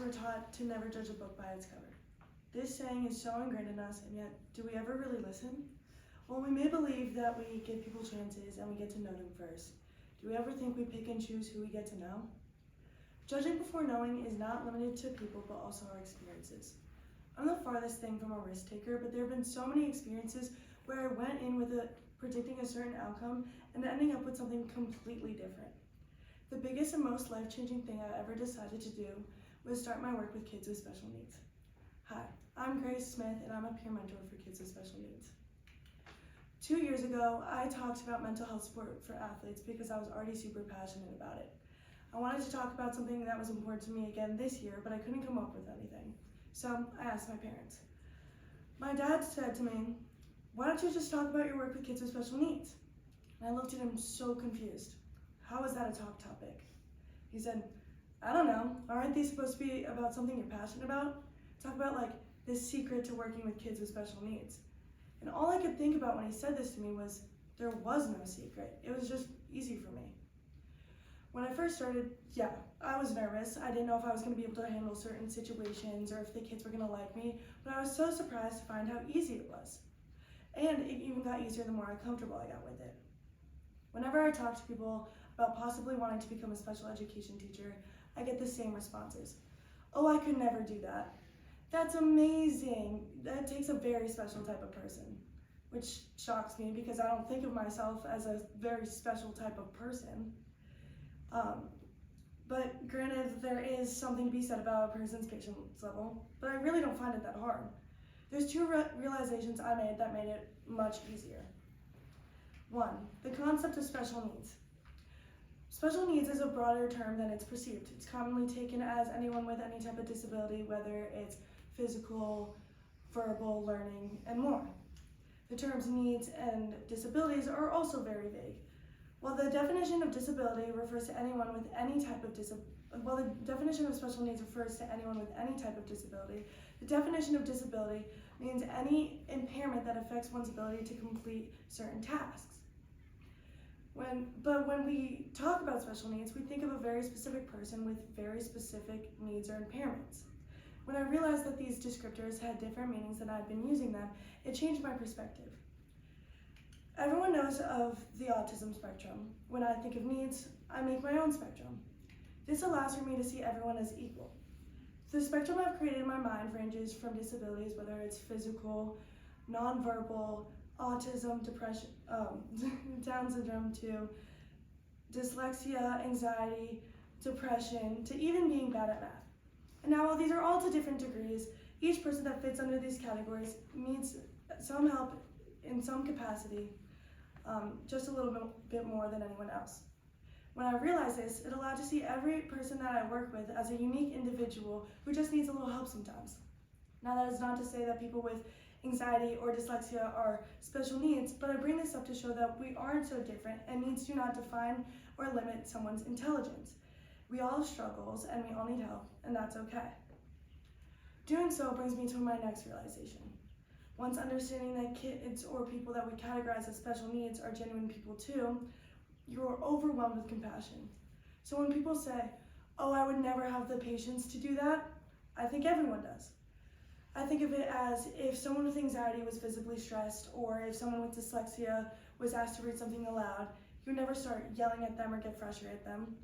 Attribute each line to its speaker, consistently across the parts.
Speaker 1: we're taught to never judge a book by its cover. This saying is so ingrained in us, and yet, do we ever really listen? Well, we may believe that we give people chances and we get to know them first. Do we ever think we pick and choose who we get to know? Judging before knowing is not limited to people, but also our experiences. I'm the farthest thing from a risk taker, but there have been so many experiences where I went in with predicting a certain outcome and ending up with something completely different. The biggest and most life-changing thing I ever decided to do was start my work with kids with special needs. Hi, I'm Grace Smith, and I'm a peer mentor for kids with special needs. 2 years ago, I talked about mental health support for athletes because I was already super passionate about it. I wanted to talk about something that was important to me again this year, but I couldn't come up with anything. So I asked my parents. My dad said to me, "Why don't you just talk about your work with kids with special needs?" And I looked at him so confused. How is that a talk topic? He said, "I don't know, aren't these supposed to be about something you're passionate about? Talk about like the secret to working with kids with special needs." And all I could think about when he said this to me was, there was no secret. It was just easy for me. When I first started, I was nervous. I didn't know if I was going to be able to handle certain situations or if the kids were going to like me, but I was so surprised to find how easy it was. And it even got easier the more comfortable I got with it. Whenever I talk to people about possibly wanting to become a special education teacher, I get the same responses. "Oh, I could never do that." "That's amazing. That takes a very special type of person," which shocks me because I don't think of myself as a very special type of person. But granted, there is something to be said about a person's patience level, but I really don't find it that hard. There's two realizations I made that made it much easier. One, the concept of special needs. Special needs is a broader term than it's perceived. It's commonly taken as anyone with any type of disability, whether it's physical, verbal, learning, and more. The terms needs and disabilities are also very vague. While the definition of disability refers to anyone with any type of while the definition of special needs refers to anyone with any type of disability, the definition of disability means any impairment that affects one's ability to complete certain tasks. But when we talk about special needs, we think of a very specific person with very specific needs or impairments. When I realized that these descriptors had different meanings than I'd been using them, it changed my perspective. Everyone knows of the autism spectrum. When I think of needs, I make my own spectrum. This allows for me to see everyone as equal. The spectrum I've created in my mind ranges from disabilities, whether it's physical, nonverbal, autism, depression, Down syndrome, to dyslexia, anxiety, depression, to even being bad at math. And now, while these are all to different degrees, each person that fits under these categories needs some help in some capacity, just a little bit more than anyone else. When I realized this, it allowed to see every person that I work with as a unique individual who just needs a little help sometimes. Now, that is not to say that people with anxiety or dyslexia are special needs, but I bring this up to show that we aren't so different and needs do not define or limit someone's intelligence. We all have struggles and we all need help, and that's okay. Doing so brings me to my next realization. Once understanding that kids or people that we categorize as special needs are genuine people too, you are overwhelmed with compassion. So when people say, "Oh, I would never have the patience to do that," I think everyone does. I think of it as if someone with anxiety was visibly stressed, or if someone with dyslexia was asked to read something aloud, you would never start yelling at them or get frustrated at them.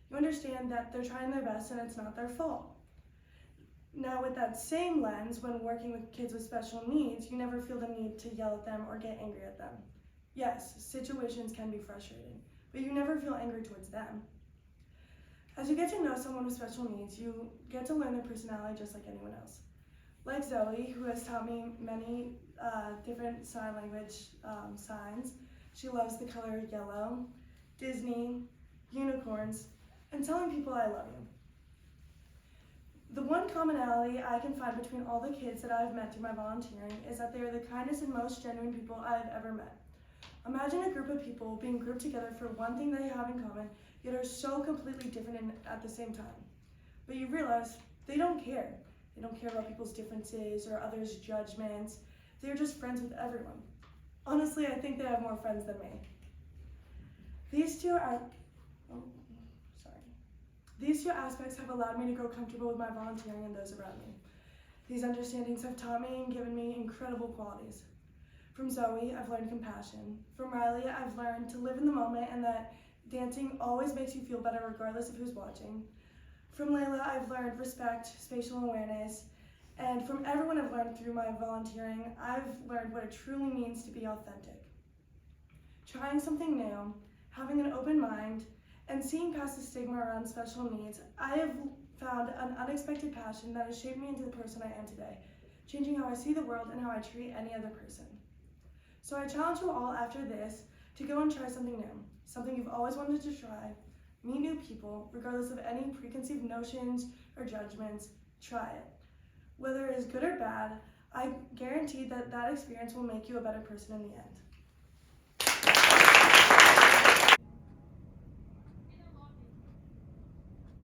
Speaker 1: You understand that they're trying their best and it's not their fault. Now, with that same lens, when working with kids with special needs, you never feel the need to yell at them or get angry at them. Yes, situations can be frustrating, but you never feel angry towards them. As you get to know someone with special needs, you get to learn their personality just like anyone else. Like Zoe, who has taught me many different sign language signs. She loves the color yellow, Disney, unicorns, and telling people I love you. The one commonality I can find between all the kids that I've met through my volunteering is that they are the kindest and most genuine people I've ever met. Imagine a group of people being grouped together for one thing they have in common, yet are so completely different at the same time. But you realize they don't care. They don't care about people's differences or others' judgments. They're just friends with everyone. Honestly, I think they have more friends than me. These two are, These two aspects have allowed me to grow comfortable with my volunteering and those around me. These understandings have taught me and given me incredible qualities. From Zoe, I've learned compassion. From Riley, I've learned to live in the moment and that dancing always makes you feel better regardless of who's watching. From Layla, I've learned respect, spatial awareness, and from everyone I've learned through my volunteering, I've learned what it truly means to be authentic. Trying something new, having an open mind, and seeing past the stigma around special needs, I have found an unexpected passion that has shaped me into the person I am today, changing how I see the world and how I treat any other person. So I challenge you all after this to go and try something new, something you've always wanted to try, meet new people, regardless of any preconceived notions or judgments, try it. Whether it is good or bad, I guarantee that that experience will make you a better person in the end.